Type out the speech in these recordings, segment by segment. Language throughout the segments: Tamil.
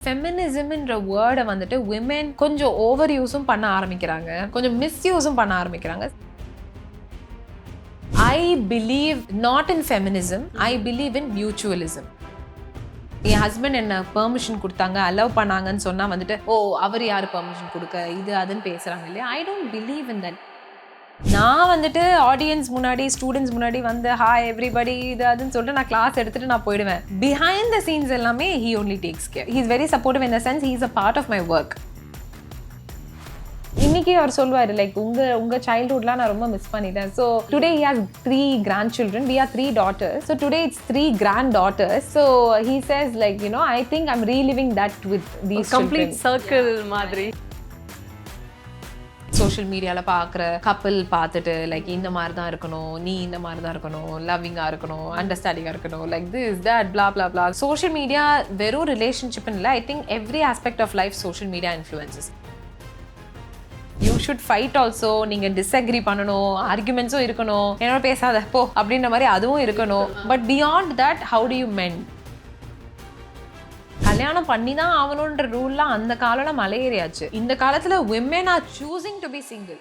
ஃபெமினிசம்ன்ற வேர்டை வந்துட்டு விமென் கொஞ்சம் ஓவர் யூஸும் பண்ண ஆரம்பிக்கிறாங்க, கொஞ்சம் மிஸ்யூஸும் பண்ண ஆரம்பிக்கிறாங்க. I believe not in feminism, I believe in mutualism. N husband என்ன பெர்மிஷன் கொடுத்தாங்க, அலோவ் பண்ணாங்கன்னு சொன்னா வந்துட்டு ஓ அவர் யாரு பெர்மிஷன் கொடுக்க, இது அதுன்னு பேசுறாங்க இல்லையா. I don't believe in that. நான் வந்துட்டு ஆடியன்ஸ் முன்னாடி ஸ்டூடெண்ட்ஸ் முன்னாடி வந்து ஹாய் எவ்ரிபடி இது அதுன்னு சொல்லிட்டு நான் கிளாஸ் எடுத்துட்டு நான் போயிடுவேன். பிஹைண்ட் த சீன்ஸ் எல்லாமே he only takes care. He is very supportive in the sense he is a part of my work. இன்னைக்கு அவர் சொல்லுவாரு லைக் உங்க சைல்ட்ஹுட்லாம் நான் ரொம்ப மிஸ் பண்ணிட்டேன். So today he has 3 grandchildren. We are 3 daughters. So today it's 3 granddaughters. So he says like I think I'm reliving that with these complete circle மாதிரி. சோஷியல் மீடியாவில் பார்க்குற கப்பிள் பார்த்துட்டு லைக் இந்த மாதிரி தான் இருக்கணும், நீ இந்த மாதிரி தான் இருக்கணும், லவ்விங்காக இருக்கணும், அண்டர்ஸ்டாண்டிங்காக இருக்கணும், like this that blah blah blah. Social media வெறும் ரிலேஷன்ஷிப்னு இல்லை, I think every aspect of life social media influences. You should fight also. நீங்கள் டிஸ்அக்ரி பண்ணணும், ஆர்குமெண்ட்ஸும் இருக்கணும், என்னோட பேசாத போ அப்படின்ற மாதிரி அதுவும் இருக்கணும். But beyond that how do you mean? கல்யாணம் பண்ணி தான் ஆகணுன்ற ரூல்லாம் அந்த காலம்ல மலையேறியாச்சு. இந்த காலத்துல women are choosing to be single.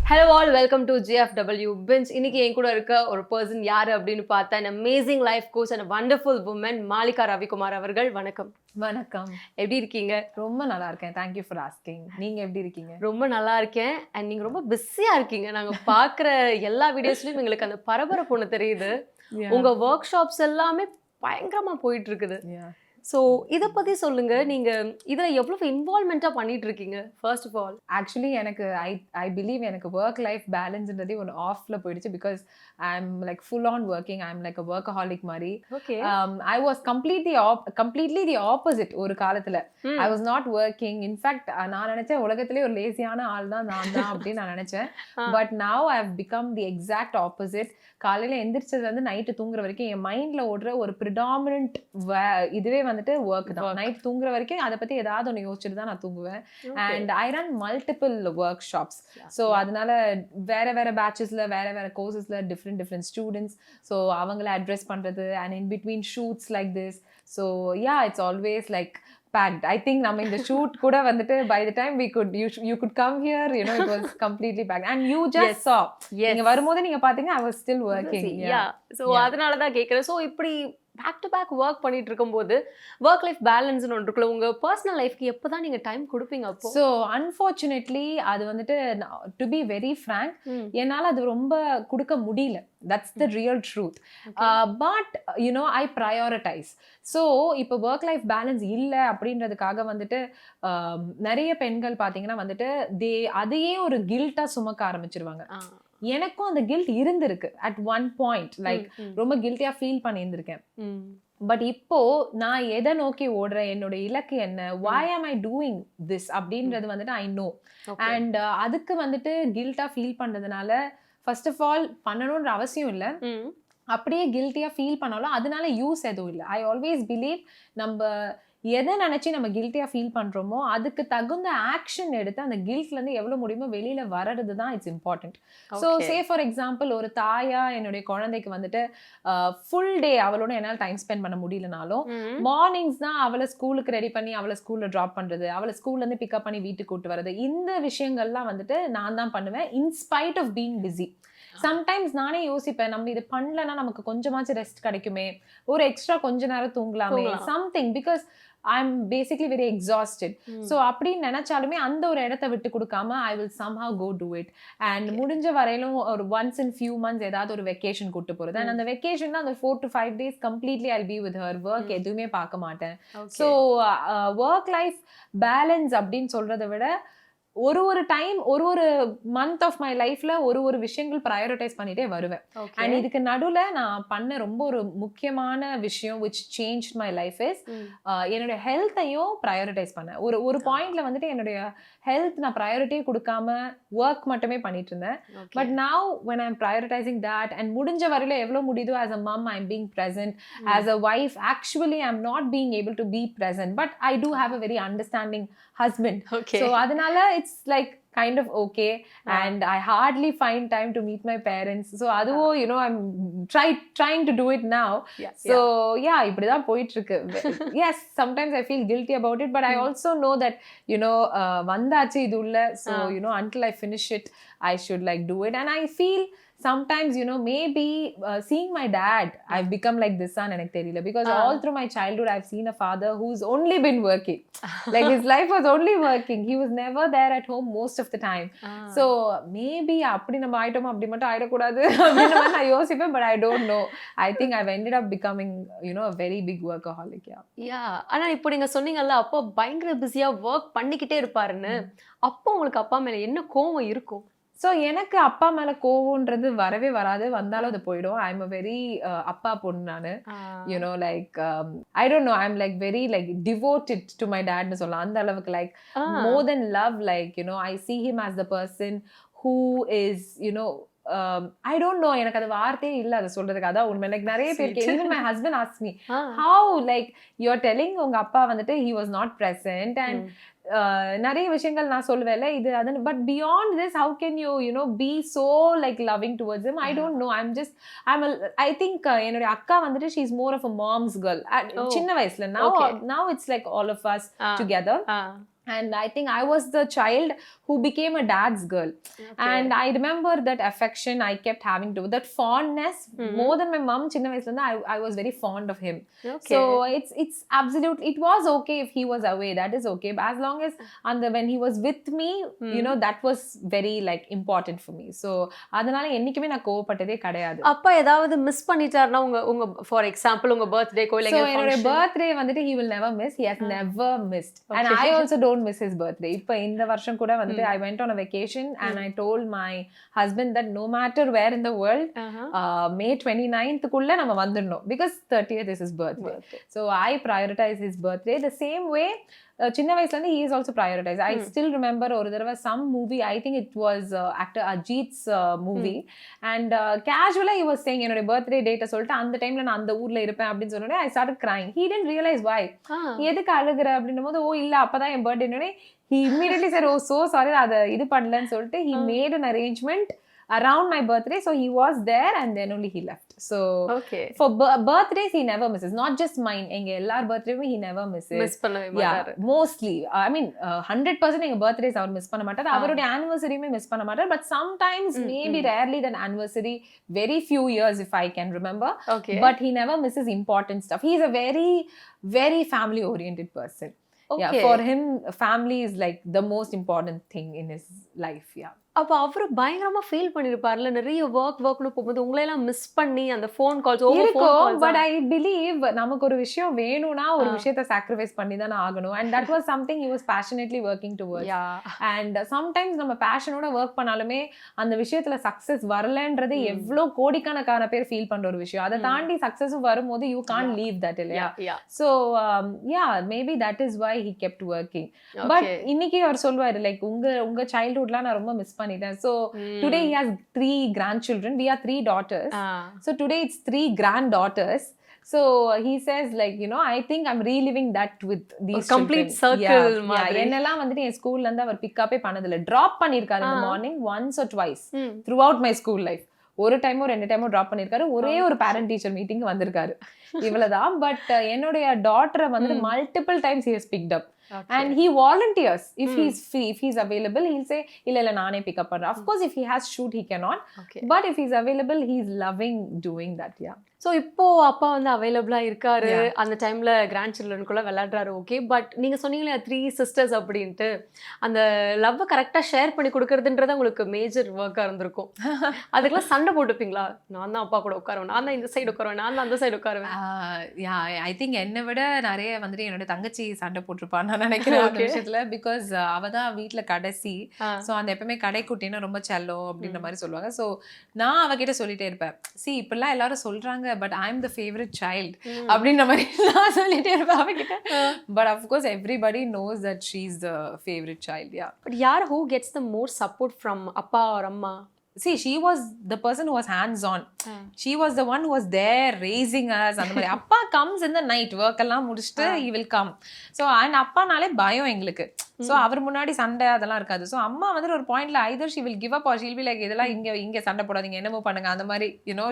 Hello all, welcome to JFW bench. இன்னைக்கு என் கூட இருக்க ஒரு பர்சன் யாரு அப்படின்னு பார்த்தா an amazing life coach and a wonderful woman Maalica Ravikumar அவர்கள். வணக்கம். வணக்கம். எப்படி இருக்கீங்க? ரொம்ப நல்லா இருக்கேன். Thank you for asking. நீங்க எப்படி இருக்கீங்க? ரொம்ப நல்லா இருக்கேன். அண்ட் நீங்க ரொம்ப பிஸியா இருக்கீங்க. நாங்க பாக்குற எல்லா வீடியோஸ்லயும் எங்களுக்கு அந்த பரபரப்பு ஒன்று தெரியுது. உங்க ஒர்க் ஷாப்ஸ் எல்லாமே பயங்கரமா போயிட்டு இருக்குது. ஸோ இதை பற்றி சொல்லுங்க. நீங்கள் இதில் எவ்வளோ இன்வால்மெண்ட்டாக பண்ணிட்டு இருக்கீங்க? ஃபர்ஸ்ட் ஆஃப் ஆல் ஆக்சுவலி எனக்கு ஐ பிலீவ் எனக்கு ஒர்க் லைஃப் பேலன்ஸ்ன்றதே ஒன்று ஆஃப்ல போயிடுச்சு. Because I am like full on working. I am like a workaholic மாதிரி. Okay. I was completely the opposite ஒரு காலத்தில். I was not working. In fact நான் நினைச்சேன் உலகத்திலே ஒரு லேசியான ஆள் தான் நான் தான் அப்படின்னு நான் நினைச்சேன். But now I have become the exact opposite. காலையில் எந்திரிச்சது வந்து நைட்டு தூங்குற வரைக்கும் என் மைண்டில் ஓடுற ஒரு ப்ரிடாமினன்ட் இதுவே வந்துட்டு ஒர்க் தான். நைட் தூங்குற வரைக்கும் அதை பற்றி ஏதாவது ஒன்று யோசிச்சுட்டு தான் நான் தூங்குவேன். And I run multiple work shops. So அதனால வேற பேட்சஸில் வேற கோர்சஸில் டிஃப்ரெண்ட் ஸ்டூடெண்ட்ஸ். ஸோ அவங்கள அட்ரெஸ் பண்ணுறது and in between shoots like this. So yeah it's always like packed. I think நம்ம இந்த shoot கூட வந்துட்டு by the time you could come here, it was completely packed and you just saw. நீங்க வரும்போது நீங்க பாத்தீங்க I was still working. Yeah. So அதனால தான் கேக்குறேன். So இப்படி பேக் டு பேக் ஒர்க் பண்ணிட்டு இருக்கும்போது ஒர்க் லைஃப் பேலன்ஸ்னு ஒன்று இருக்குல்ல, உங்க பர்சனல் லைஃப்க்கு எப்போ தான் நீங்க டைம் கொடுப்பீங்க? அப்போ ஸோ அன்ஃபார்ச்சுனேட்லி அது வந்துட்டு டு பி வெரி ஃப்ராங்க் என்னால் அது ரொம்ப கொடுக்க முடியல. That's the real truth. But I prioritise. So இப்போ ஒர்க் லைஃப் பேலன்ஸ் இல்லை அப்படின்றதுக்காக வந்துட்டு நிறைய பெண்கள் பார்த்தீங்கன்னா வந்துட்டு அதையே ஒரு கில்ட்டாக சுமக்க ஆரம்பிச்சிருவாங்க. எனக்கும் அந்த கில்ட் இருந்திருக்கு அட் ஒன் பாயிண்ட். லைக் ரொம்ப கில்ட்டியா ஃபீல் பண்ணியிருந்திருக்கேன். பட் இப்போ நான் எதை நோக்கி ஓடுறேன், என்னோட இலக்கு என்ன, why am I doing this அப்படின்றது வந்துட்டு ஐ நோ. அண்ட் அதுக்கு வந்துட்டு கில்ட்டா ஃபீல் பண்றதுனால ஃபர்ஸ்ட் ஆஃப் ஆல் பண்ணணுன்ற அவசியம் இல்லை. அப்படியே கில்ட்டியா ஃபீல் பண்ணாலும் அதனால யூஸ் எதுவும் இல்லை. ஐ ஆல்வேஸ் பிலீவ் நம்ம எதை நினைச்சு நம்ம கில்ட்டியா ஃபீல் பண்றோமோ அதுக்கு தகுந்த ஆக்ஷன் எடுத்து அந்த கில்ட்ல இருந்து எவ்வளவு முடியுமோ வெளியில வர்றது தான் it's important. So say for example ஒரு தாயா என்னுடைய குழந்தைக்கு வந்துட்டு ஃபுல் டே அவளோட என்னால் டைம் ஸ்பெண்ட் பண்ண முடியலனாலும் மார்னிங்ஸ் தான் அவளை ஸ்கூலுக்கு ரெடி பண்ணி அவளை ஸ்கூல்ல ட்ராப் பண்றது, அவளை ஸ்கூல்ல இருந்து பிக்கப் பண்ணி வீட்டுக்கு கூட்டு வர்றது, இந்த விஷயங்கள்லாம் வந்துட்டு நான் தான் பண்ணுவேன் in spite of being busy. Sometimes நானே யோசிப்பேன், நம்ம இது பண்ணலன்னா நமக்கு கொஞ்சமாச்சும் ரெஸ்ட் கிடைக்குமே, ஒரு எக்ஸ்ட்ரா கொஞ்ச நேரம் தூங்கலாமே, something. Because I'm basically very exhausted. So அப்படின்னு நினைச்சாலுமே அந்த ஒரு இடத்த விட்டு கொடுக்காம I will somehow go do it. And முடிஞ்ச வரையிலும் ஒரு once in few months ஏதாவது ஒரு வெக்கேஷன் கூட்டு போறது. And அந்த வெக்கேஷன் தான் அந்த 4 to 5 days completely I'll be with her. Work எதுவுமே பார்க்க மாட்டேன். So work life balance அப்படின்னு சொல்றதை விட ஒரு டைம் ஒரு மந்த் ஆஃப் மை லைஃப்ல ஒரு விஷயங்கள் ப்ரையாரிட்டைஸ் பண்ணிட்டே வருவேன். அண்ட் இதுக்கு நடுவுல நான் பண்ண ரொம்ப ஒரு முக்கியமான விஷயம் which changed my life is என்னோட ஹெல்த்தையும் ப்ரையாரிட்டைஸ் பண்ணேன். ஒரு பாயிண்ட்ல வந்துட்டு என்னுடைய ஹெல்த் நான் ப்ரையாரிட்டியே கொடுக்காம ஒர்க் மட்டுமே பண்ணிட்டு இருந்தேன். But now when I'm prioritizing that and முடிஞ்ச வரையில எவ்வளவு முடியுதோ as a mom I'm being present. As a wife actually I'm not being able to be present, but I do have a very understanding husband. So அதனால it's like kind of okay, and I hardly find time to meet my parents. So அதுவோ you know I'm trying to do it now. So yeah, இப்படிதா போயிட்டு இருக்கு. Yes, sometimes I feel guilty about it, but I also know that you know வந்தாச்சு இது உள்ள, so you know until I finish it I should like do it. And I feel sometimes you know maybe seeing my dad, I've become like this son enak theriyala, because all through my childhood I've seen a father who's only been working. Like his life was only working, he was never there at home most of the time. So maybe அப்படி நம்ம ஆயிட்டோம், அப்படி மட்டும் ஆயிடக்கூடாது அப்படின்னு நான் யோசிப்பேன், but I don't know. I think I've ended up becoming you know a very big workaholic. ஆனா இப்போ நீங்க சொன்னீங்கல்ல அப்போ பயங்கர பிஸியா ஒர்க் பண்ணிக்கிட்டே இருப்பாருன்னு, அப்போ உங்களுக்கு அப்பா மேல என்ன கோவம் இருக்கும்? ஸோ எனக்கு அப்பா மேல கோவம்ன்றது வரவே வராது, வந்தாலும் அது போயிடும். ஐ எம் அ வெரி அப்பா பொண்ணு நானு. You know like I don't know, I am like very like devoted to my டேட்னு சொல்லலாம். அந்த அளவுக்கு like more then love, like you know I see him as the person who is you know I don't know, எனக்கு அது வார்த்தையே இல்ல அதை சொல்றதுக்கு. அதான் உண்மை. லைக் நிறைய பேருக்கு, even my husband asked me how like you're telling உங்க அப்பா வந்துட்டு he was not present, and நிறைய விஷயங்கள் நான் சொல்லுவேன்ல இது அது, but beyond this how can you you know be so like loving towards him? I don't know, I think என்னோட அக்கா வந்துட்டு she is more of a mom's girl சின்ன வயசுல. Now it's like all of us together. And I think I was the child who became a dad's girl. And I remember that affection I kept having to, that fondness more than my mom. Chinna vayasula I was very fond of him. So it's absolutely, it was okay if he was away, that is okay, but as long as when he was with me you know that was very like important for me. So adanal ennikkume na கோவப்பட்டதே கிடையாது. அப்பா ஏதாவது மிஸ் பண்ணிட்டார்னா உங்க for example உங்க birthday கோ இல்ல function, so என்னோட birthday வந்துட்டு he will never miss, he has never missed. And I also don't miss his birthday. இப்ப இந்த வருஷம் கூட வந்துட்டு I went on a vacation and I told my husband that no matter where in the world May 29th குள்ள நம்ம வந்துடணும், because 30th is his birthday. So I prioritize his birthday the same way. சின்ன வயசுல இருந்து he is also prioritized. I still remember ஒரு தடவை some movie, I think it was actor Ajit's movie, and casually he was saying என்னோட birthday date சொல்லிட்டு அந்த டைம்ல நான் அந்த ஊர்ல இருப்பேன் அப்படின்னு சொன்னோடனே I started crying. He didn't realize why. எதுக்கு அழுகுற அப்படின்னும் போது, ஓ இல்ல அப்பதான் என் birthday. He immediately said, oh so sorry, அதை இது பண்ணலன்னு சொல்லிட்டு he made an arrangement around my birthday, so he was there and then only he left. So for birthdays he never misses, not just mine, enga ellar birthday he never misses. Miss பண்ணவே மாட்டாரு. Mostly I mean 100% enga birthdays our miss பண்ண மாட்டார், அவருடைய anniversary மிஸ் பண்ண மாட்டார், but sometimes maybe rarely than anniversary, very few years if I can remember. But he never misses important stuff. He is a very very family oriented person. Yeah, for him family is like the most important thing in his life. அப்ப அவரு பயங்கரமா ஃபீல் பண்ணிருப்பார்ல, நிறைய ஒர்க்னு போகும்போது உங்களை எல்லாம் மிஸ் பண்ணி அந்த ஃபோன் கால்ஸ் இருக்கும். பட் ஐ பிலீவ் நமக்கு ஒரு விஷயம் வேணும்னா ஒரு விஷயத்தை சாக்ரிஃபைஸ் பண்ணி தானே ஆகணும். And that was something he was passionately working towards. And sometimes நம்ம பேஷனோட ஒர்க் பண்ணாலுமே அந்த விஷயத்துல சக்சஸ் வரலன்றது எவ்வளோ கோடிக்கணக்கான பேர் ஃபீல் பண்ற ஒரு விஷயம். அதை தாண்டி சக்சஸும் வரும்போது யூ கான்ட் லீவ் தட் இல்லையா? So maybe that is why he kept working. But இன்னைக்கு அவர் சொல்வாரு லைக் உங்க சைல்ட்ஹுட்லாம் நான் ரொம்ப மிஸ் பண்ணிட்டேன். So today he has 3 grandchildren. We are 3 daughters. So today it's 3 granddaughters. So he says like you know I think I'm reliving that with these complete circle. என்னெல்லாம் வந்துட்டு என் ஸ்கூல்ல இருந்து அவர் பிக்கப்பே பண்ணதில்ல, டிராப் பண்ணிருக்காரு in the morning once or twice throughout my school life. ஒரு டைமோ 2 டைமோ டிராப் பண்ணிருக்காரு, ஒரே ஒரு பேரண்ட் டீச்சர் மீட்டிங் வந்திருக்காரு, இவ்வளவுதான். பட் என்னுடைய டாட்டரை வந்து multiple times he has picked up. And he volunteers if he's free, if he's available, he'll say illa naane pick up pandra. Of course if he has shoot he cannot, but if he's available he's loving doing that. So இப்போ அப்பா வந்து அவைலபிளா இருக்காரு, அந்த டைம்ல கிராண்ட் சில்ட்ரனுக்குள்ள விளையாடுறாரு, ஓகே. பட் நீங்க சொன்னீங்களே 3 sisters அப்படின்ட்டு, அந்த லவ்வை கரெக்டா ஷேர் பண்ணி கொடுக்கறதுன்றது உங்களுக்கு மேஜர் ஒர்க்கா இருந்திருக்கும். அதுக்கெல்லாம் சண்டை போட்டுப்பீங்களா? நான் தான் அப்பா கூட உட்காருவேன், நான் தான் இந்த சைடு உட்காருவேன், நான் தான் அந்த சைடு உட்காருவேன். ஐ திங்க் என்னை விட நிறைய வந்துட்டு என்னோட தங்கச்சி சண்டை போட்டிருப்பான்னு நான் நினைக்கிறேன் அந்த விஷயத்துல. பிகாஸ் அவ தான் வீட்டுல கடைசி. ஸோ அந்த எப்பவுமே கடைக்குட்டின்னா ரொம்ப செல்லம் அப்படின்ற மாதிரி சொல்லுவாங்க. ஸோ நான் அவகிட்ட சொல்லிட்டே இருப்பேன், சி இப்பெல்லாம் எல்லாரும் சொல்றாங்க but I'm the favorite child அப்படின்ற மாதிரி நான் சொல்லிட்டே இருப்பேன் அவகிட்ட. But of course everybody knows that she's the favorite child. But யார் who gets the more support from அப்பா or அம்மா? see, she was the person who was hands on. She was the one who was there raising us. அந்த மாதிரி அப்பா comes in the night, work எல்லாம் முடிச்சிட்டு he will come. So and அப்பானாலே பயம் எங்களுக்கு. So அவர் முன்னாடி சண்டை அதெல்லாம் இருக்காது. So அம்மா வந்து ஒரு பாயிண்ட்ல either she will give up or she'll be like இதெல்லாம் இங்க சண்டை போடாதீங்க, என்னமோ பண்ணுங்க, அந்த மாதிரி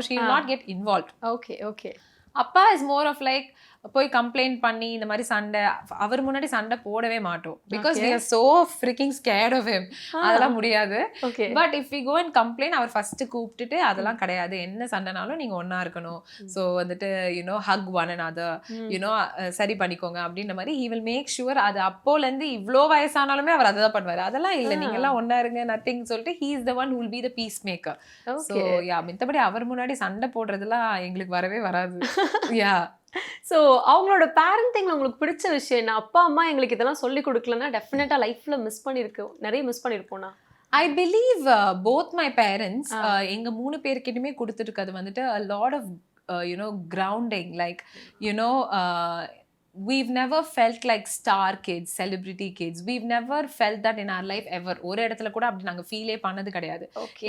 she will not get involved. Okay. அப்பா is more of like போய் கம்ப்ளைண்ட் பண்ணி இந்த மாதிரி சண்டை, அவர் முன்னாடி சண்டை போடவே மாட்டோம். Because we are so freaking scared of him. அதெல்லாம் முடியாது. But if we go and complain, அவர் ஃபர்ஸ்ட் கூப்பிட்டுட்டு அதெல்லாம் கிடையாது, என்ன சண்டைனாலும் நீங்க ஒன்னா இருக்கணும், ஸோ வந்துட்டு hug one another, சரி பண்ணிக்கோங்க அப்படின்ற மாதிரி he will make sure. அது அப்போல இருந்து இவ்வளோ வயசானாலுமே அவர் அதை தான் பண்ணுவாரு. அதெல்லாம் இல்லை, நீங்க எல்லாம் ஒன்னா இருங்க, நத்திங் சொல்லிட்டு he is the one who will be the peacemaker. So yeah, மித்தபடி அவர் முன்னாடி சண்டை போடுறதுலாம் எங்களுக்கு வரவே வராது. Yeah. ஸோ அவங்களோட பேரண்டிங்ல உங்களுக்கு பிடிச்ச விஷயம் என்ன? அப்பா அம்மா எங்களுக்கு இதெல்லாம் சொல்லி கொடுக்கலன்னா டெஃபினட்டா லைஃப்ல நிறைய miss பண்ணிருப்போம்னா. I believe both my parents எங்க 3 பேர்கிட்டயுமே கொடுத்துருக்கிறது வந்துட்டு a lot of grounding, like we've never felt like star kids, celebrity kids. We've never felt that in our life ever. ஒரு இடத்துல கூட அப்படி நாங்க ஃபீலே பண்ணது கிடையாது.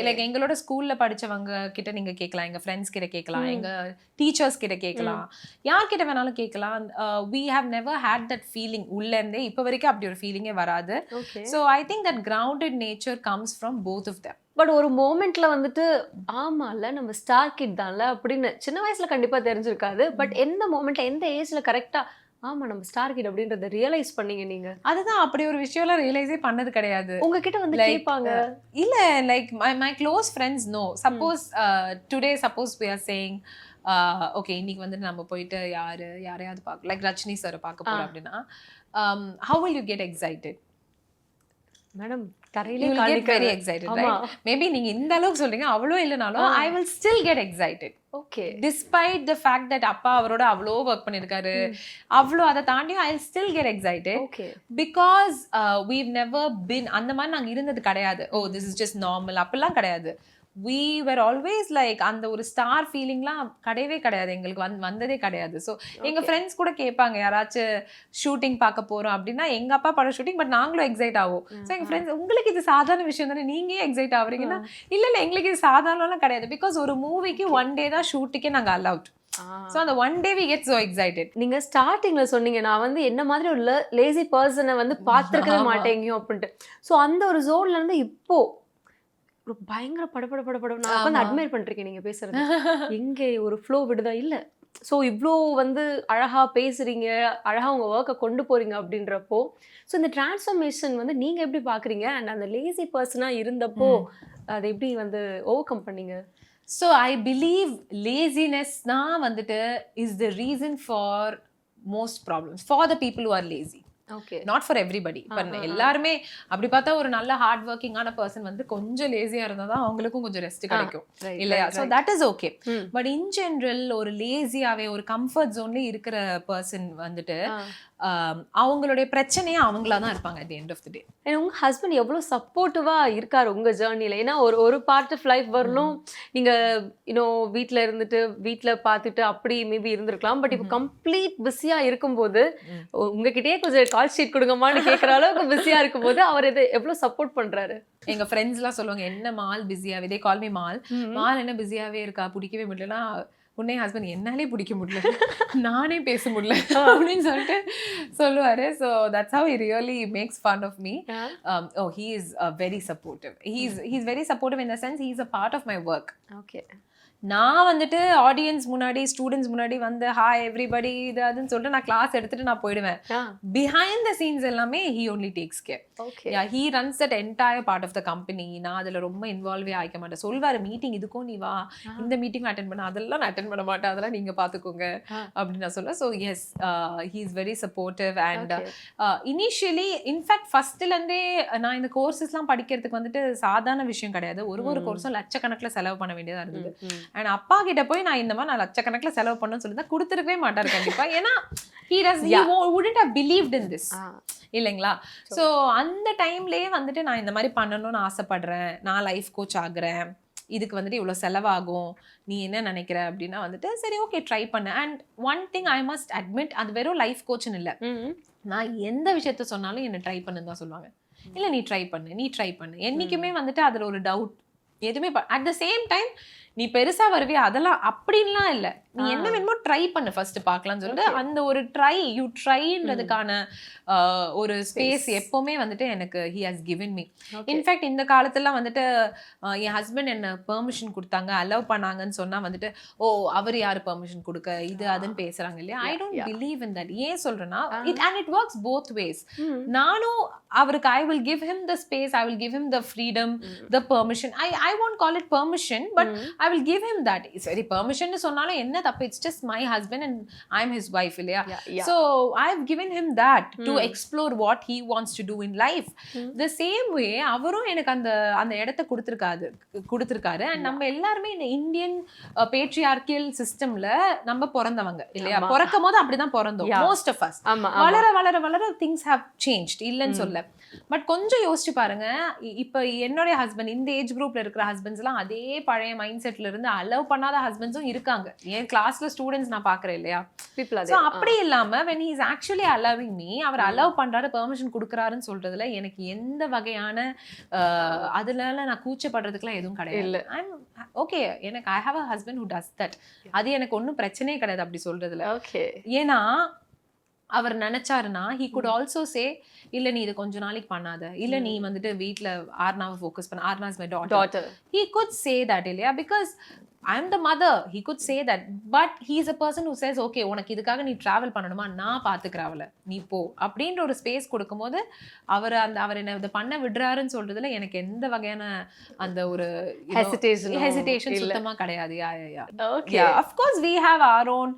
லைக் எங்களோட ஸ்கூல்ல படிச்சவங்க கிட்ட நீங்க கேட்கலாம், எங்க ஃப்ரெண்ட்ஸ் கிட்ட கேட்கலாம், எங்க டீச்சர்ஸ் கிட்ட கேட்கலாம், யார்கிட்ட வேணாலும் கேட்கலாம். we have never had that feeling. உள்ள இருந்தே இப்ப வரைக்கும் அப்படி ஒரு ஃபீலிங்கே வராது. So I think that grounded nature comes from both of them. But ஒரு மோமெண்ட்ல வந்துட்டு ஆமால நம்ம ஸ்டார் கிட் தான்ல அப்படின்னு சின்ன வயசுல கண்டிப்பா தெரிஞ்சிருக்காது. பட் எந்த மோமெண்ட்ல எந்த ஏஜ்ல கரெக்டா ஆமா நம்ம ஸ்டார் கிட் அப்படின்றத ரியலைஸ் பண்ணீங்க நீங்க? அதுதான், அப்படி ஒரு விஷயம்லாம் ரியலைஸே பண்ணது கிடையாது. உங்ககிட்ட வந்து கேட்பாங்க இல்ல, like my close friends know. Suppose today we are saying okay, இன்னைக்கு வந்து நம்ம போயிட்டு யாரையாவது பார்க்க, லைக் ரஜினி சார் பார்க்க போறோம் அப்படின்னா how will you get excited? Madam you will get very excited, right? Maybe நீங்க இந்த அளவுக்கு சொல்றீங்க, அவ்வளோ இல்லைனாலும் I will still get excited. Okay. Despite the fact that அப்பா அவரோட அவ்வளோ ஒர்க் பண்ணிருக்காரு, அவ்வளோ அதை தாண்டி I'll still get excited. Because we've never been அந்த மாதிரி நாங்க இருந்தது கிடையாது. Oh, this is just normal அப்படிலாம் கிடையாது. we were always like அந்த ஒரு ஸ்டார் ஃபீலிங்லாம் கிடையவே கிடையாது, எங்களுக்கு வந்ததே கிடையாது. ஸோ எங்கள் ஃப்ரெண்ட்ஸ் கூட கேட்பாங்க, யாராச்சும் ஷூட்டிங் பார்க்க போகிறோம் அப்படின்னா எங்கள் அப்பா படம் ஷூட்டிங், பட் நாங்களும் எக்ஸைட் ஆகும். ஸோ எங்கள் ஃப்ரெண்ட்ஸ் உங்களுக்கு இது சாதாரண விஷயம் தானே, நீங்கள் ஏன் எக்ஸைட் ஆகுறீங்கன்னா இல்லை எங்களுக்கு இது சாதாரணலாம் கிடையாது. பிகாஸ் ஒரு மூவிக்கு 1 day தான் ஷூட்டுக்கே நாங்கள் அலவுட். So அந்த 1 day we get so excited. நீங்க ஸ்டார்டிங்ல சொன்னீங்க நான் வந்து என்ன மாதிரி ஒரு லேசி பர்சனை வந்து பார்த்துருக்கவே மாட்டேங்க அப்படின்ட்டு. ஸோ அந்த ஒரு ஜோன்ல இருந்து இப்போ ஒரு பயங்கர படப்பட நான் வந்து அட்மையர் பண்ணிருக்கேன் நீங்க பேசுறது. எங்கே ஒரு ஃப்ளோ விடுதா இல்லை. ஸோ இவ்வளோ வந்து அழகா பேசுறீங்க, அழகா உங்க ஒர்க்கை கொண்டு போறீங்க அப்படின்றப்போ ஸோ இந்த டிரான்ஸ்ஃபர்மேஷன் வந்து நீங்க எப்படி பாக்குறீங்க? அண்ட் அந்த லேசி பர்சனா இருந்தப்போ அதை எப்படி வந்து ஓவர் கம் பண்ணீங்க? So I believe laziness na vandute is the reason for most problems for the people who are lazy. Okay. Not for everybody. But எல்லாருமே அப்படி பார்த்தா ஒரு நல்ல ஹார்ட் ஒர்க்கிங்கான பர்சன் வந்து கொஞ்சம் லேசியா இருந்தா தான் அவங்களுக்கும் கொஞ்சம் ரெஸ்ட் கிடைக்கும் இல்லையா? So that is okay. But in general ஒரு லேசியாவே ஒரு கம்ஃபர்ட் ஜோன்ல இருக்கிற பர்சன் வந்துட்டு அவங்களுடைய பிரச்சனையே அவங்களா தான் இருப்பாங்க at the end of the day. உங்க ஹஸ்பண்ட் எவ்வளவு சப்போர்ட்டிவா இருக்காரு உங்க ஜேர்னில? ஏன்னா ஒரு பார்ட் ஆஃப் லைஃப் வரணும், நீங்க வீட்டுல இருந்துட்டு வீட்டுல பார்த்துட்டு அப்படி மேபி இருந்திருக்கலாம். பட் இப்போ கம்ப்ளீட் பிஸியா இருக்கும்போது உங்ககிட்டயே கொஞ்சம் கால் ஷீட் கொடுங்கம்மான்னு கேட்கற அளவுக்கு பிஸியா இருக்கும்போது அவர் இதை எவ்வளவு சப்போர்ட் பண்றாரு? எங்க ஃப்ரெண்ட்ஸ் எல்லாம் சொல்லுவாங்க, என்ன மால் பிஸியாவே, இதே கால் மீ மால் என்ன பிஸியாவே இருக்கா, பிடிக்கவே முடியலன்னா உன்னே ஹஸ்பண்ட் என்னாலே பிடிக்க முடியல, நானே பேச முடியல அப்படின்னு சொல்லிட்டு சொல்லுவாரு. So that's how he really makes fun of me. He is very supportive. He is very supportive in the sense he is a part of my work. Okay. நான் வந்துட்டு ஆடியன்ஸ் முன்னாடி ஸ்டூடெண்ட்ஸ் முன்னாடி வந்து ஹாய் எவ்ரிபடி இது அதுன்னு சொல்லிட்டு நான் கிளாஸ் எடுத்துட்டு நான் போயிடுவேன். பிஹைண்ட் த சீன்ஸ் எல்லாமே he only takes care. He runs that entire part of the company. நான் அதில் ரொம்ப இன்வால்வே ஆகிக்க மாட்டேன். சொல்வார் மீட்டிங் இதுக்கும் நீ வா, இந்த மீட்டிங் அட்டென்ட் பண்ண, அதெல்லாம் நான் அட்டென்ட் பண்ண மாட்டேன், அதெல்லாம் நீங்கள் பார்த்துக்கோங்க அப்படின்னு நான் சொல்லுவேன். So yes, he is very supportive. And initially in fact ஃபர்ஸ்ட்லேருந்தே நான் இந்த கோர்சஸ்லாம் படிக்கிறதுக்கு வந்துட்டு சாதாரண விஷயம் கிடையாது. ஒரு கோர்ஸும் லட்சக்கணக்கில் செலவு பண்ண வேண்டியதாக இருந்தது. அண்ட் அப்பா கிட்ட போய் நான் இந்த மாதிரி நான் லட்சக்கணக்கில் செலவு பண்ணணும்னு சொல்லி தான் கொடுத்துருக்கவே மாட்டாரு கண்டிப்பா. ஏன்னா he wouldn't have believed in this இல்லைங்களா? ஸோ அந்த டைம்லேயே வந்துட்டு நான் இந்த மாதிரி பண்ணணும்னு ஆசைப்படுறேன், நான் லைஃப் கோச் ஆகுறேன், இதுக்கு வந்துட்டு இவ்வளோ செலவாகும், நீ என்ன நினைக்கிற அப்படின்னா வந்துட்டு சரி ஓகே ட்ரை பண்ண. And one thing I must admit, அது வெறும் லைஃப் கோச்சுன்னு இல்லை, நான் எந்த விஷயத்த சொன்னாலும் என்னை ட்ரை பண்ணுன்னு தான் சொல்லுவாங்க. இல்லை நீ ட்ரை பண்ணு, நீ ட்ரை பண்ணு. என்றைக்குமே வந்துட்டு அதில் ஒரு டவுட் எதுவுமே அட் த சேம் டைம் நீ பெருசா வருவியா அதெல்லாம் அப்படின்லாம் இல்ல, நீ என்ன வேணுமோ ட்ரை பண்ணு ஃபர்ஸ்ட் பார்க்கலாம்னு சொல்லிட்டு அந்த ஒரு யூ ட்ரைன்றதுக்கான ஒரு ஸ்பேஸ் எப்பவுமே வந்துட்டு எனக்கு he has given me. In fact இந்த காலத்துல வந்துட்டு என் ஹஸ்பண்ட் என்ன பெர்மிஷன் கொடுத்தாங்க அலோவ் பண்ணாங்கன்னு சொன்னா வந்துட்டு ஓ அவர் யாரு பெர்மிஷன் கொடுக்க இது அதுன்னு பேசுறாங்க இல்லையா. I don't believe in that. ஏன் சொல்றேன்னா இட் ஒர்க்ஸ் போத் வேஸ். நானும் அவருக்கு I will give him the space, I will give him the freedom, the permission. I won't call it permission, but I will give him that. சரி பெர்மிஷன் சொன்னாலும் என்ன தப்பு, it's just my husband and I'm his wife இல்லையா. So I've given him that to explore what he wants to do in life. The same way அவரும் எனக்கு அந்த இடத்தை கொடுத்திருக்காரு. and நம்ம எல்லாருமே இந்த இந்தியன் பேட்ரியார்கியல் சிஸ்டம்ல நம்ம பிறந்தவங்க இல்லையா. பிறக்கும் போது அப்படிதான் பிறந்தோம் most of us. வளர வளர வளர things have changed இல்லன்னு சொல்ல. பட் கொஞ்சம் யோசிச்சு பாருங்க, இப்ப என்னுடைய ஹஸ்பண்ட் இந்த ஏஜ் குரூப்ல இருக்கிற ஹஸ்பண்ட்ஸ் எல்லாம் அதே பழைய மைண்ட் செட்ல இருந்து அலோவ் பண்ணாத ஹஸ்பண்ட்ஸும் இருக்காங்க. என் கிளாஸ்ல ஸ்டூடெண்ட்ஸ் நான் பாக்குறேன் இல்லையா. So அப்படி இல்லாம when he is actually allowing me, அவர் அலோவ் பண்றாரு பெர்மிஷன் கொடுக்கறாருன்னு சொல்றதுல எனக்கு எந்த வகையான அதனால நான் கூச்சப்படுறதுக்குலாம் எதுவும் கிடையாது. ஓகே, எனக்கு I have a husband who does that. அது எனக்கு ஒன்றும் பிரச்சனையே கிடையாது அப்படி சொல்றதுல. ஏன்னா அவர் நினைச்சாருன்னா he could also say இல்ல நீ இது கொஞ்ச நாளைக்கு பண்ணாத, இல்ல நீ வந்துட்டு வீட்ல ஆர்னாவை ஃபோக்கஸ் பண்ண, Aarna is my daughter. he could say that இல்லையா, because I'm the mother. He could say that, but he is a person who says okay உனக்கு இதுக்காக நீ டிராவல் பண்ணணுமா நான் பாத்துக்கறவல நீ போ அப்படின்ற ஒரு ஸ்பேஸ் கொடுக்கும்போது அவர் என்ன இத பண்ண விடுறாருன்னு சொல்றதுல எனக்கு எந்த வகையான அந்த ஒரு hesitation சுத்தமா கிடையாது. Yeah, of course we have our own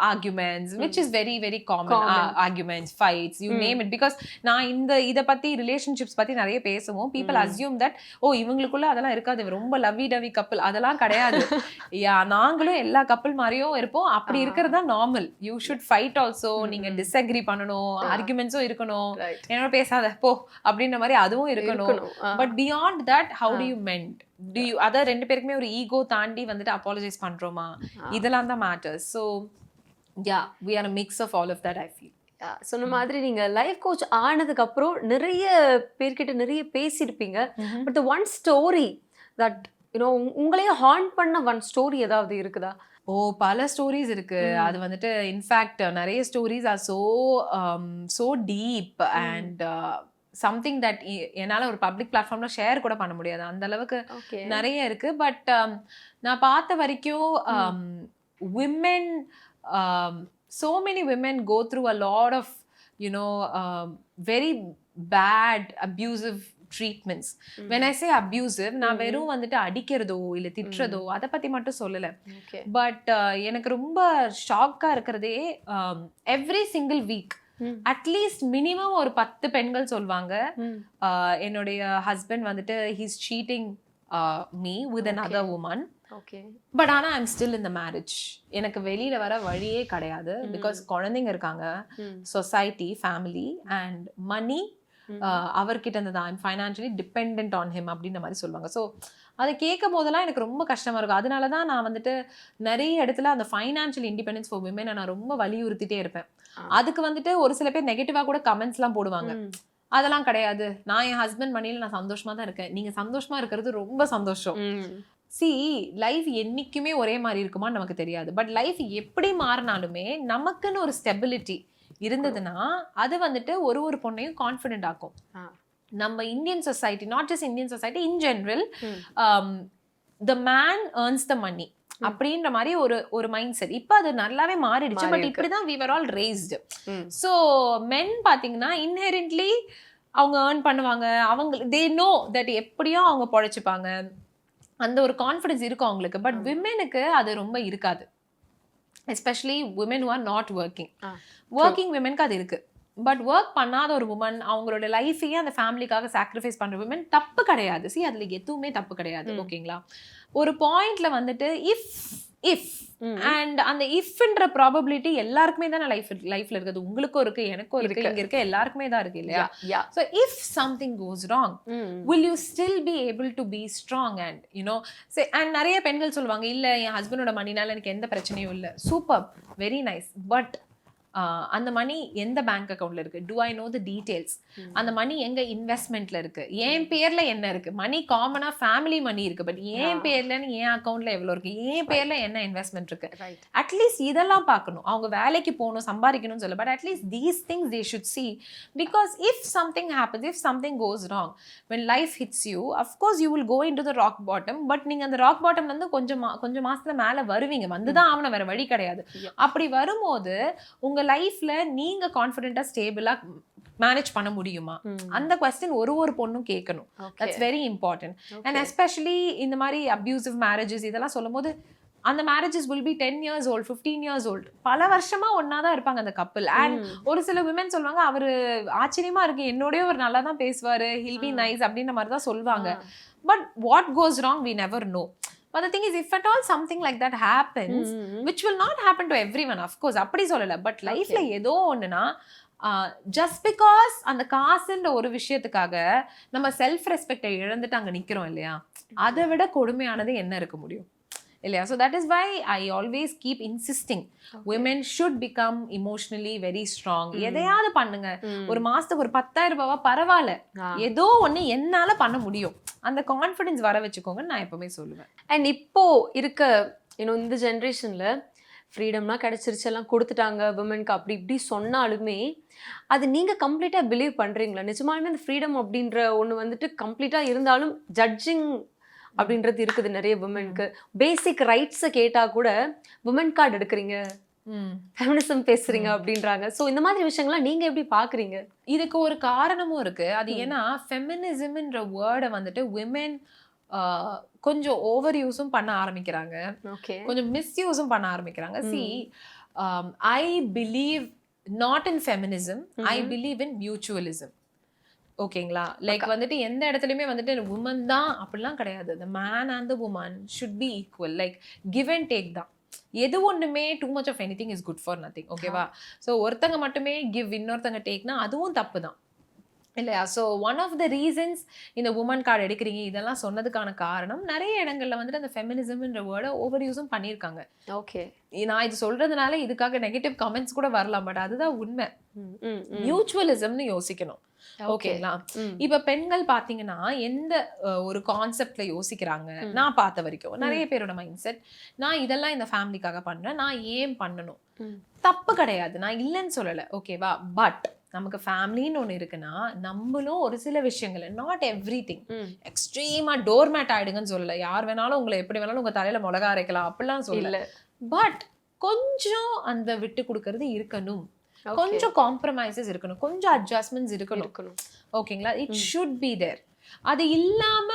arguments which is very very common. Arguments, fights, you name it, because நான் இத பத்தி ரிலேஷன்ஷிப்ஸ் பத்தி நிறைய பேசுவோம். people assume that இவங்களுக்குள்ள அதெல்லாம் இருக்காது, ரொம்ப லவ்வி டவி கப்பல் அதெல்லாம் கிடையாது. நாங்களும் எல்லா கப்பல் மாதிரியும் இருப்போம். அப்படி இருக்கிறது தான் normal. You should fight also. நீங்க டிஸ்அக்ரி பண்ணணும், ஆர்குமெண்ட்ஸும் இருக்கணும், என்னோட பேசாத போ அப்படின்ற மாதிரி அதுவும் இருக்கணும். But beyond that how do you meant, do you அத ரெண்டு பேருக்குமே ஒரு ஈகோ தாண்டி வந்துட்டு அப்பாலஜைஸ் பண்றோமா, இதெல்லாம் தான் matters. So we are a mix of all of that, I feel. சொன்ன மாதிரி நீங்க லைஃப் கோச் ஆனதுக்கு அப்புறம் நிறைய பேர்கிட்ட நிறைய பேசியிருப்பீங்க. But the one story that உங்களையே ஹாண்ட் பண்ண ஒன் ஸ்டோரி ஏதாவது இருக்குதா? பல ஸ்டோரிஸ் இருக்கு. அது வந்துட்டு இன்ஃபேக்ட் நிறைய stories are so deep and something that என்னால ஒரு பப்ளிக் பிளாட்ஃபார்ம்ல ஷேர் கூட பண்ண முடியாது, அந்த அளவுக்கு நிறைய இருக்கு. பட் நான் பார்த்த வரைக்கும் women, so many women go through a lot of very bad abusive treatments. When I say abusive, நான் வெறும் வந்துட்டு அடிக்கிறதோ இல்ல திட்டுறதோ அதை பத்தி மட்டும் சொல்லல. பட் எனக்கு ரொம்ப ஷாக்கா இருக்கிறதே every single week at least minimum ஒரு 10 பெண்கள் சொல்வாங்க என்னுடைய ஹஸ்பண்ட் வந்துட்டு he's cheating me with another woman. But ஆனா I'm still in the marriage. எனக்கு வெளியில வர வழியே கிடையாது. பிகாஸ் குழந்தைங்க இருக்காங்க, சொசைட்டி, ஃபேமிலி அண்ட் மணி அவர்கிட்ட இருந்து தான். I'm financially depend on him அப்படின்ற மாதிரி சொல்லுவாங்க. ஸோ அதை கேட்கும் போதெல்லாம் எனக்கு ரொம்ப கஷ்டமா இருக்கும். அதனால தான் நான் வந்துட்டு நிறைய இடத்துல அந்த ஃபைனான்ஷியல் இண்டிபெண்டன்ஸ் ஃபார் விமன் நான் ரொம்ப வலியுறுத்திட்டே இருப்பேன். அதுக்கு வந்துட்டு ஒரு சில பேர் நெகட்டிவா கூட கமெண்ட்ஸ்லாம் போடுவாங்க. அதெல்லாம் கிடையாது, நான் என் ஹஸ்பண்ட் மணியில நான் சந்தோஷமா தான் இருக்கேன், நீங்க சந்தோஷமா இருக்கிறது ரொம்ப சந்தோஷம். லைஃப் என்னைக்குமே ஒரே மாதிரி இருக்குமான்னு நமக்கு தெரியாது. பட் லைஃப் எப்படி மாறினாலுமே நமக்குன்னு ஒரு ஸ்டெபிலிட்டி இருந்ததுன்னா அது வந்துட்டு ஒரு பொண்ணையும் கான்ஃபிடென்ட் ஆக்கும். நம்ம Indian society, not just Indian society, in general the man earns the money அப்படின்ற மாதிரி ஒரு மைண்ட் செட். இப்போ அது நல்லாவே மாறிடுச்சு. பட் இப்படிதான் we were all raised. So men பாத்தீங்கன்னா இன்ஹெரண்ட்லி அவங்க ஏர்ன் பண்ணுவாங்க, அவங்க they know that எப்படியும் அவங்க பொழைச்சிப்பாங்க, அந்த ஒரு கான்ஃபிடன்ஸ் இருக்கும் அவங்களுக்கு. பட் விமெனுக்கு அது ரொம்ப இருக்காது. Especially women who are not working. Working விமெனுக்கு அது இருக்கு. பட் ஒர்க் பண்ணாத ஒரு உமன் அவங்களோட லைஃபையே அந்த ஃபேமிலிக்காக சாக்ரிஃபைஸ் பண்ற விமென் தப்பு கிடையாது. அதுல எதுவுமே தப்பு கிடையாது. ஓகேங்களா, ஒரு பாயிண்ட்ல வந்துட்டு இஃப் அண்ட் அந்த இஃப்ன்ற ப்ராபபிலிட்டி எல்லாருக்குமே தான் லைஃப்ல இருக்குது. உங்களுக்கும் இருக்கு, எனக்கும் இருக்கு, இங்க இருக்க எல்லாருக்குமே தான் இருக்கு இல்லையா. So if something goes wrong, will you still be able to be strong and say, and நிறைய பெண்கள் சொல்லுவாங்க இல்ல என் ஹஸ்பண்டோட மணினால எனக்கு எந்த பிரச்சனையும் இல்ல. Super, very nice. பட் அந்த மணி எந்த பேங்க் அக்கௌண்ட்ல இருக்கு, to I know the details, அந்த மணி எங்க இன்வெஸ்ட்மெண்ட்ல இருக்கு, என் பேர்ல என்ன இருக்கு, மணி காமனா ஃபேமிலி மணி இருக்கு, பட் என் பேர்ல என் அக்கௌண்ட்ல எவ்வளவு இருக்கு, என் பேர்ல என்ன இன்வெஸ்ட்மெண்ட் இருக்கு, அட்லீஸ்ட் இதெல்லாம் பார்க்கணும். அவங்க வேலைக்கு போகணும் சம்பாதிக்கணும்னு சொல்ல, but at least these things they should see, because if something happens, if something goes wrong, when life hits you, of course you will go into the rock bottom, but நீங்க அந்த rock bottom ல இருந்து கொஞ்சம் மாசத்துல மேல வருவீங்க, வந்துதான் ஆகணும், வேற வழி கிடையாது. அப்படி வரும்போது உங்க லைஃப்ல நீங்க கான்ஃபிடென்ட்டா ஸ்டேபிளா மேனேஜ் பண்ண முடியுமா, அந்த क्वेश्चन ஒரு பொண்ணும் கேட்கணும். That's very important. And especially இந்த மாதிரி அபியூசிவ் மேரேஜஸ் இதெல்லாம் சொல்லும்போது அந்த marriages will be 10 years old, 15 years old, பல வருஷமா ஒன்னாதான் இருப்பாங்க அந்த கப்பல். அண்ட் ஒரு சில விமன் சொல்லுவாங்க, அவரு ஆச்சரியமா இருக்கு, என்னோடய ஒரு நல்லா தான் பேசுவாரு, he'll be nice அப்படின்ற மாதிரி தான் சொல்லுவாங்க. But what goes wrong we never know. But the thing is, if at all something like that happens, which will not happen to everyone, of course, அப்படி சொல்லல, பட் லைஃப்ல ஏதோ ஒண்ணுனா just because அந்த காசுன்ற ஒரு விஷயத்துக்காக நம்ம செல்ஃப் ரெஸ்பெக்டை இழந்துட்டு அங்க நிக்கிறோம் இல்லையா, அதை விட கொடுமையானது என்ன இருக்க முடியும் இல்லையா? So that is why I always keep insisting women should become emotionally very strong. எதையாவது பண்ணுங்க, ஒரு மாசத்துக்கு ஒரு 10,000 ரூபாவா பரவாயில்ல, ஏதோ ஒண்ணு என்னால பண்ண முடியும், அந்த கான்ஃபிடன்ஸ் வர வச்சுக்கோங்க நான் எப்பவுமே சொல்லுவேன். அண்ட் இப்போ இருக்க இந்த ஜென்ரேஷன்ல ஃப்ரீடம்லாம் கிடைச்சிருச்சு, எல்லாம் கொடுத்துட்டாங்க விமனுக்கு அப்படி இப்படி சொன்னாலுமே அது நீங்க கம்ப்ளீட்டா பிலீவ் பண்றீங்களா? நிஜமாலுமே அந்த ஃப்ரீடம் அப்படின்ற ஒண்ணு வந்துட்டு கம்ப்ளீட்டா இருந்தாலும் ஜட்ஜிங் அப்படின்றது இருக்குது நிறைய விமனுக்கு. பேசிக் ரைட்ஸை கேட்டா கூட விமன் கார்டு எடுக்கிறீங்க, ஃபெமினிசம் பேசுறீங்க அப்படின்றாங்க. ஸோ இந்த மாதிரி விஷயங்கள்லாம் நீங்க எப்படி பாக்குறீங்க? இதுக்கு ஒரு காரணமும் இருக்கு. அது ஏன்னா ஃபெமினிசம்ன்ற வேர்டை வந்துட்டு விமென் கொஞ்சம் ஓவர் யூஸும் பண்ண ஆரம்பிக்கிறாங்க, கொஞ்சம் மிஸ்யூஸும் பண்ண ஆரம்பிக்கிறாங்க. See, I believe not in feminism, I believe in mutualism. ஓகேங்களா? லைக் வந்துட்டு எந்த இடத்துலையுமே வந்துட்டு உமன் தான் அப்படிலாம் கிடையாது. the man and the woman should be equal, like give and take தான். எது ஒண்ணுமே too much of anything is good for nothing. ஓகேவா? ஸோ ஒருத்தங்க மட்டுமே கிவ், இன்னொருத்தங்க டேக்னா அதுவும் தப்பு தான் இல்லையா? So one of the reasons இந்த உமன் கார்டு எடுக்கிறீங்க இதெல்லாம் சொன்னதுக்கான காரணம், நிறைய இடங்கள்ல வந்துட்டு அந்த ஃபெமினிசம்ன்ற வேர்டை ஓவர் யூஸும் பண்ணியிருக்காங்க. ஓகே, நான் இது சொல்றதுனால இதுக்காக நெகட்டிவ் கமெண்ட்ஸ் கூட வரலாம், பட் அதுதான் உண்மை. மியூச்சுவலிசம்னு யோசிக்கணும். ஓகேங்களா? இப்ப பெண்கள் பாத்தீங்கன்னா எந்த ஒரு கான்செப்ட்ல யோசிக்கிறாங்க, நான் பார்த்த வரைக்கும் நிறைய பேரோட மைண்ட் செட், நான் இதெல்லாம் இந்த ஃபேமிலிக்காக பண்றேன், நான் ஏன் பண்ணணும், தப்பு கிடையாது, நான் இல்லைன்னு சொல்லல, ஓகேவா? பட் நமக்கு ஃபேமிலின்னு ஒண்ணு இருக்குன்னா நம்மளும் ஒரு சில விஷயங்கள், நாட் எவ்ரி திங் எக்ஸ்ட்ரீமா டோர்மேட் ஆயிடுங்கன்னு சொல்லல, யார் வேணாலும் உங்களை எப்படி வேணாலும் உங்க தலையில மிளகா அரைக்கலாம் அப்படிலாம் சொல்லல, பட் கொஞ்சம் அந்த விட்டு கொடுக்கறது இருக்கணும், கொஞ்சம் காம்ப்ரமைசஸ் இருக்கணும், கொஞ்சம் அட்ஜஸ்ட்மெண்ட்ஸ் இருக்கணும். ஓகேங்களா? It should be there. அது இல்லாம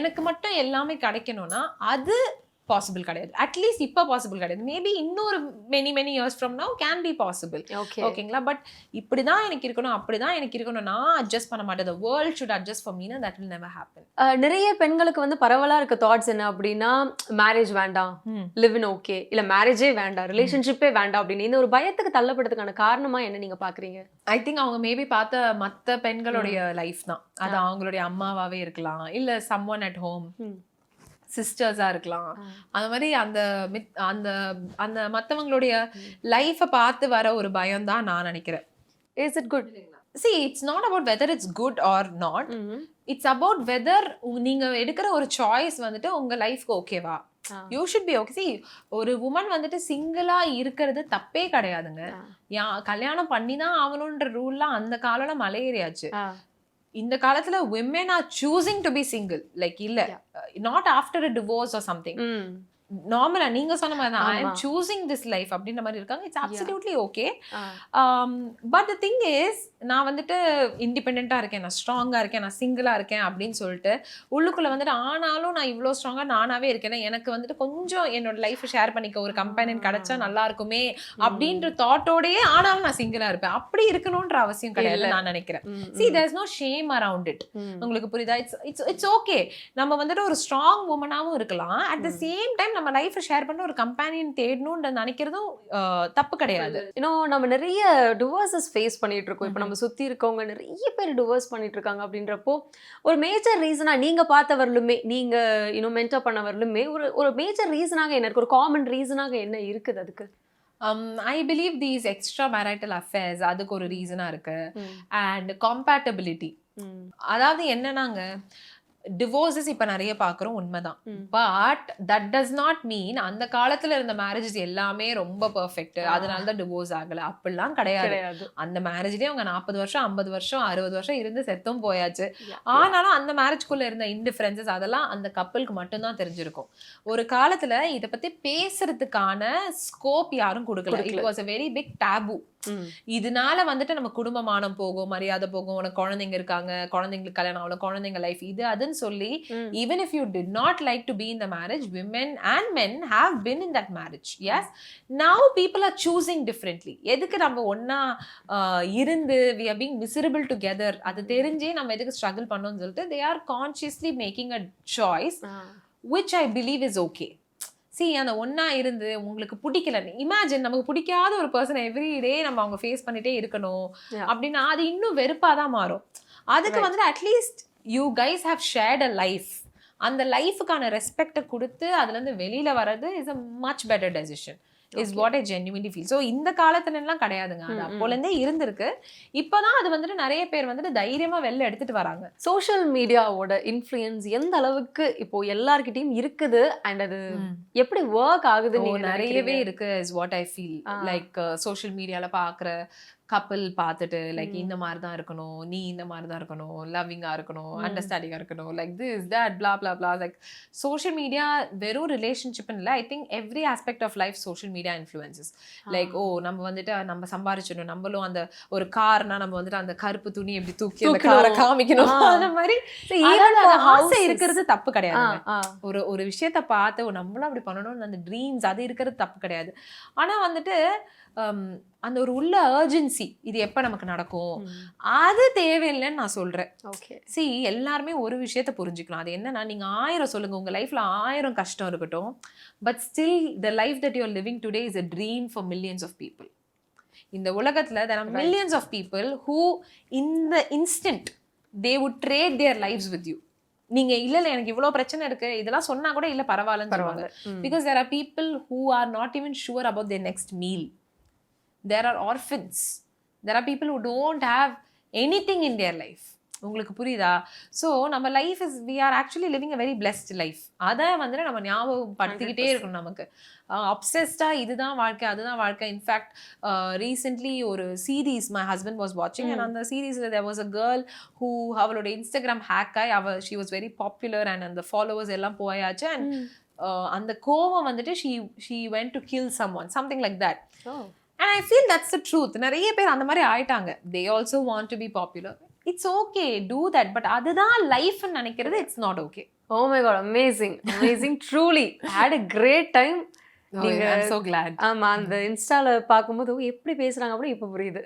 எனக்கு மட்டும் எல்லாமே கிடைக்கணும்னா அது பாசிபிள் கிடையாது. அட்லீஸ்ட் இப்போ பாசிபிள் கிடையாது. மேபி இன்னொரு many years from now can be possible. ஓகேங்களா? பட் இப்படிதான் எனக்கு இருக்கணும், அப்படிதான் எனக்கு இருக்கணும், நான் அட்ஜஸ்ட் பண்ண மாட்டேன், the world should adjust for me, that will never happen. நிறைய பெண்களுக்கு வந்து பரவலா இருக்க தாட்ஸ் என்ன அப்படின்னா, மேரேஜ் வேண்டாம், லிவ் இன் ஓகே, இல்ல மேரேஜே வேண்டாம், ரிலேஷன்ஷிப்பே வேண்டாம் அப்படின்னு இந்த ஒரு பயத்துக்கு தள்ளப்படுறதுக்கான காரணமா என்ன நீங்க பாக்குறீங்க? ஐ திங்க் அவங்க மேபி பார்த்த மற்ற பெண்களுடைய லைஃப் தான். அது அவங்களுடைய அம்மாவாவே இருக்கலாம், இல்ல சம்ஒன் அட் ஹோம் சிஸ்டர்ஸா இருக்கலாம், அந்த மாதிரி அந்த அந்த அந்த மற்றவங்களுடைய லைஃபை பார்த்து வர ஒரு பயம் தான் நான் நினைக்கிறேன். Is it good? See, it's not about whether it's good or not. It's about whether நீங்க எடுக்கிற ஒரு சாய்ஸ் வந்துட்டு உங்க லைஃப்க்கு ஓகேவா, you should be okay. See, ஒரு உமன் வந்துட்டு சிங்கிளா இருக்கிறது தப்பே கிடையாதுங்க. கல்யாணம் பண்ணி தான் ஆகணுன்ற ரூல்லாம் அந்த காலம் மலையேறியாச்சு. இந்த காலத்துல women are choosing to be single, like இல்ல, not after a divorce or something. நார்மலா நீங்க சொன்ன மாதிரி தான், I am choosing this life அப்படின்ற மாதிரி இருக்காங்க. It's absolutely okay. But the thing is, நான் வந்துட்டு இண்டிபெண்டா இருக்கேன், நான் ஸ்ட்ராங்கா இருக்கேன், நான் சிங்கிளா இருக்கேன் அப்படின்னு சொல்லிட்டு உள்ளுக்குள்ள வந்துட்டு ஆனாலும் நான் இவ்வளோ ஸ்ட்ராங்கா நானாவே இருக்கேன், எனக்கு வந்துட்டு கொஞ்சம் என்னோட லைஃப் ஷேர் பண்ணிக்க ஒரு கம்பெனி கிடைச்சா நல்லா இருக்குமே அப்படின்ற தாட்டோடயே ஆனாலும் நான் சிங்கிளா இருப்பேன். அப்படி இருக்கணும்ன்ற அவசியம் கிடையாது நான் நினைக்கிறேன். See, there's no shame around it. உங்களுக்கு புரியுதா? It's okay. நம்ம வந்துட்டு ஒரு ஸ்ட்ராங் உமனாவும் இருக்கலாம், அட் த சேம் டைம் நம்ம லைஃப் ஷேர் பண்ண ஒரு கம்பெனியன் தேடணும்னு நினைக்கிறதும் தப்பு கிடையாது. நம்ம நிறைய டிவோர்ஸஸ் ஃபேஸ் பண்ணிட்டு இருக்கோம். இப்போ நம்ம சுத்தி இருக்கவங்க நிறைய பேர் டிவோர்ஸ் பண்ணிட்டு இருக்காங்க. அப்படின்றப்போ ஒரு மேஜர் ரீசனா நீங்க பார்த்தவர்களுமே, நீங்க மென்டர் பண்ணவர்களுமே ஒரு மேஜர் ரீசனாக என்ன இருக்கு, ஒரு காமன் ரீசனாக என்ன இருக்குது அதுக்கு? I believe these extra marital affairs அதுக்கு ஒரு ரீசனா இருக்கு. And compatibility. அதாவது என்னன்னாங்க, டிவோர்ஸஸ் இப்ப நிறைய பாக்குறோம், உண்மைதான். But that does not mean அந்த காலத்துல இருந்த மேரேஜஸ் எல்லாமே ரொம்ப பெர்ஃபெக்ட், அதனாலதான் டிவோர்ஸ் ஆகல, அப்படிலாம் கிடையாது. அந்த மேரேஜ்லயே அவங்க 40 வருஷம் 50 வருஷம் 60 வருஷம் இருந்து செத்தும் போயாச்சு. ஆனாலும் அந்த மேரேஜ்குள்ள இருந்த இன்டிஃபரன்சஸ் அதெல்லாம் அந்த கப்பலுக்கு மட்டும்தான் தெரிஞ்சிருக்கும். ஒரு காலத்துல இத பத்தி பேசுறதுக்கான ஸ்கோப் யாரும் கொடுக்கல. It was a very big taboo. இதனால வந்துட்டு நம்ம குடும்பமானம் போகும், மரியாதை போகும், உனக்கு குழந்தைங்க இருக்காங்க, குழந்தைங்களுக்கு கல்யாணம் ஆகல, குழந்தைங்க லைஃப் இது அதுன்னு சொல்லி, even if you did not like to be in the marriage, women and men have been in that marriage. Yes, now people are choosing differently. எதுக்கு நம்ம ஒன்னா இருந்து we are being miserable together, அது தெரிஞ்சே நம்ம எதுக்கு struggle பண்ணோம்னு சொல்லிட்டு they are consciously making a choice which I believe is okay. See, அந்த ஒன்னா இருந்து உங்களுக்கு பிடிக்கல, இமேஜின் நமக்கு பிடிக்காத ஒரு பர்சன் எவ்ரி டே நம்ம அவங்க ஃபேஸ் பண்ணிட்டே இருக்கணும் அப்படின்னா அது இன்னும் வெறுப்பாதான் மாறும். அதுக்கு வந்துட்டு at least you guys have shared a life, அந்த லைஃபுக்கான ரெஸ்பெக்டை கொடுத்து அதுல இருந்து வெளியில வர்றது is a much better decision, is what I genuinely feel. So இந்த காலத்துல எல்லாம் கிடையாதுங்க, அது அப்போல இருந்தே இருந்திருக்கு. இப்பதான் அது வந்துட்டு நிறைய பேர் வந்துட்டு தைரியமா வெளில எடுத்துட்டு வராங்க. சோஷியல் மீடியாவோட இன்ஃப்ளூயன்ஸ் எந்த அளவுக்கு இப்போ எல்லார்கிட்டயும் இருக்குது அண்ட் அது எப்படி ஒர்க் ஆகுது? நிறையவே இருக்கு is what I feel. Like social மீடியால பாக்குற கப்பல் பார்த்துட்டு லைக் இந்த மாதிரி தான் இருக்கணும், நீ இந்த மாதிரி தான் இருக்கணும், லவ்விங்கா இருக்கணும், அண்டர்ஸ்டாண்டிங்கா இருக்கணும், like this that blah blah blah. Like social media வெறும் ரிலேஷன்ஷிப் இல்லை, I think every aspect of life social media influences. Like oh நம்ம வந்துட்டு நம்ம சம்பாரிச்சிடணும், நம்மளும் அந்த ஒரு கார்னா நம்ம வந்துட்டு அந்த கருப்பு துணி எப்படி தூக்கி அந்த காரை காமிக்கணும், அந்த மாதிரி ஆசை இருக்கிறது தப்பு கிடையாது. ஒரு விஷயத்த பார்த்து நம்மளும் அப்படி பண்ணணும்னு அந்த ட்ரீம்ஸ் அது இருக்கிறது தப்பு கிடையாது. ஆனா வந்துட்டு அந்த ஒரு உள்ள அர்ஜென்சி, இது எப்ப நமக்கு நடக்கும், அது தேவையில்லைன்னு நான் சொல்றேன். See, எல்லாருமே ஒரு விஷயத்த புரிஞ்சுக்கணும். அது என்னன்னா, நீங்க 1000 சொல்லுங்க, உங்க லைஃப்ல 1000 கஷ்டம் இருக்கட்டும், but still the life that you are living today is a dream for millions of people. இந்த உலகத்துல there are millions of people who in the instant they would trade their lives with you. நீங்க இல்ல எனக்கு இவ்வளவு பிரச்சனை இருக்கு இதெல்லாம் சொன்னா கூட இல்ல பரவாயில்லன்னு சொல்லுவாங்க. Because there are people who are not even sure about their next meal. There are orphans. There are people who don't have anything in their life. உங்களுக்கு புரியுதா? ஸோ நம்ம life is we are actually living a very blessed life. அதை வந்துட்டு நம்ம ஞாபகப்படுத்திக்கிட்டே இருக்கணும். நமக்கு அப்சஸ்டா இதுதான் வாழ்க்கை அதுதான் வாழ்க்கை. இன்ஃபேக்ட் ரீசென்ட்லி ஒரு series my husband was watching and அந்த சீரீஸ்ல there was a girl who அவளோட இன்ஸ்டாகிராம் ஹேக் ஆகி she was very popular and அந்த ஃபாலோவர்ஸ் எல்லாம் போயாச்சு and அந்த கோவம் வந்துட்டு she went to kill someone, something like that. And I feel that's the truth. நிறைய பேர் அந்த மாதிரி ஆயிட்டாங்க. They also want to be popular. It's okay, do that. But அதுதான் லைஃப் நினைக்கிறது it's not okay. Oh my god, amazing. Amazing. Truly. I had a great time. I'm so glad. ஆமா, அந்த இன்ஸ்டால பாக்கும்போது எப்படி பேசுறாங்க அப்படி இப்ப புரியுது.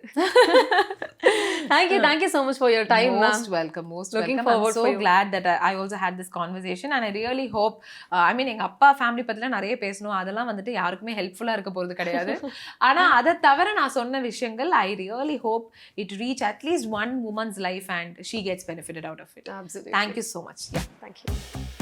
Thank you so much for your time. Most welcome. I'm so glad that I also had this conversation and I really hope I mean எங்க அப்பா ஃபேமிலி பத்தில நிறைய பேசணும், அதெல்லாம் வந்துட்டு யாருக்குமே ஹெல்ப்ஃபுல்லா இருக்க போறது கிடையாது. ஆனா அதை தவிர நான் சொன்ன விஷயங்கள் I really hope it reach at least one woman's life and she gets benefited out of it. Absolutely. Thank you so much. Yeah. Thank you.